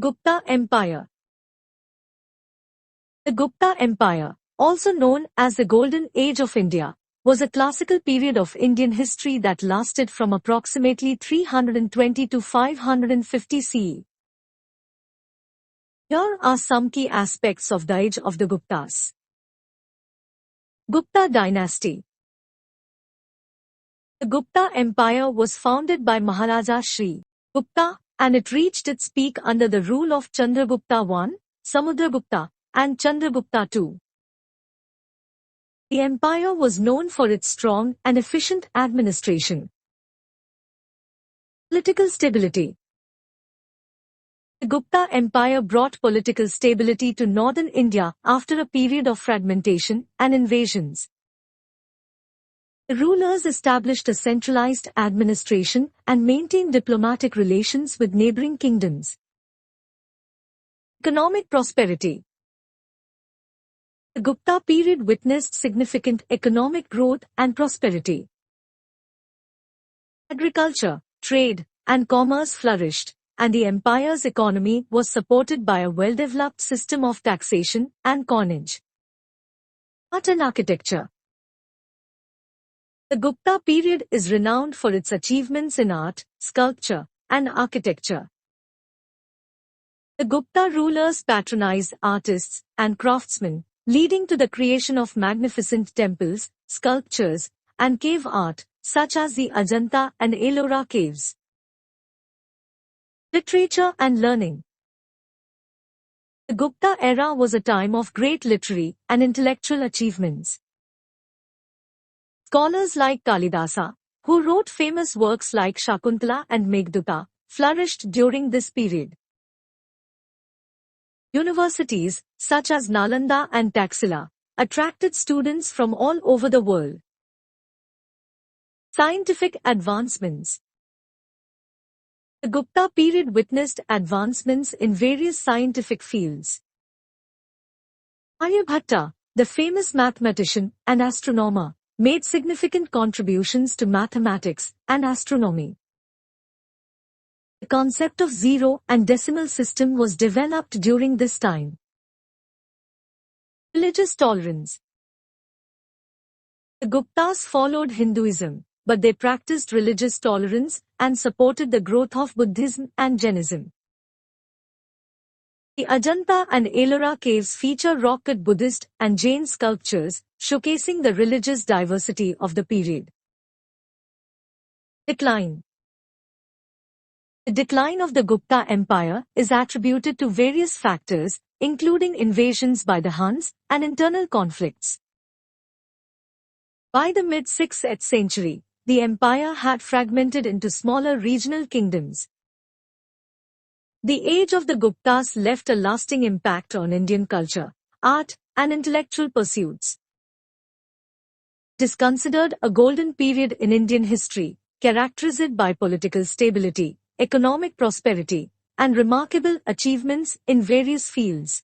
Gupta Empire. The Gupta Empire, also known as the Golden Age of India, was a classical period of Indian history that lasted from approximately 320 to 550 CE. Here are some key aspects of the age of the Guptas. Gupta Dynasty. The Gupta Empire was founded by Maharaja Sri Gupta, and it reached its peak under the rule of Chandragupta I, Samudragupta, and Chandragupta II. The empire was known for its strong and efficient administration. Political stability. The Gupta Empire brought political stability to northern India after a period of fragmentation and invasions. The rulers established a centralized administration and maintained diplomatic relations with neighboring kingdoms. Economic prosperity. The Gupta period witnessed significant economic growth and prosperity. Agriculture, trade, and commerce flourished, and the empire's economy was supported by a well-developed system of taxation and coinage. Art and architecture. The Gupta period is renowned for its achievements in art, sculpture, and architecture. The Gupta rulers patronized artists and craftsmen, leading to the creation of magnificent temples, sculptures, and cave art, such as the Ajanta and Ellora caves. Literature and learning. The Gupta era was a time of great literary and intellectual achievements. Scholars like Kalidasa, who wrote famous works like Shakuntala and Meghdutta, flourished during this period. Universities, such as Nalanda and Taxila, attracted students from all over the world. Scientific advancements. The Gupta period witnessed advancements in various scientific fields. Aryabhatta, the famous mathematician and astronomer, made significant contributions to mathematics and astronomy. The concept of zero and decimal system was developed during this time. Religious tolerance. The Guptas followed Hinduism, but they practiced religious tolerance and supported the growth of Buddhism and Jainism. The Ajanta and Ellora caves feature rock-cut Buddhist and Jain sculptures, showcasing the religious diversity of the period. Decline. The decline of the Gupta Empire is attributed to various factors, including invasions by the Huns and internal conflicts. By the mid-6th century, the empire had fragmented into smaller regional kingdoms. The age of the Guptas left a lasting impact on Indian culture, art, and intellectual pursuits. It is considered a golden period in Indian history, characterized by political stability, economic prosperity, and remarkable achievements in various fields.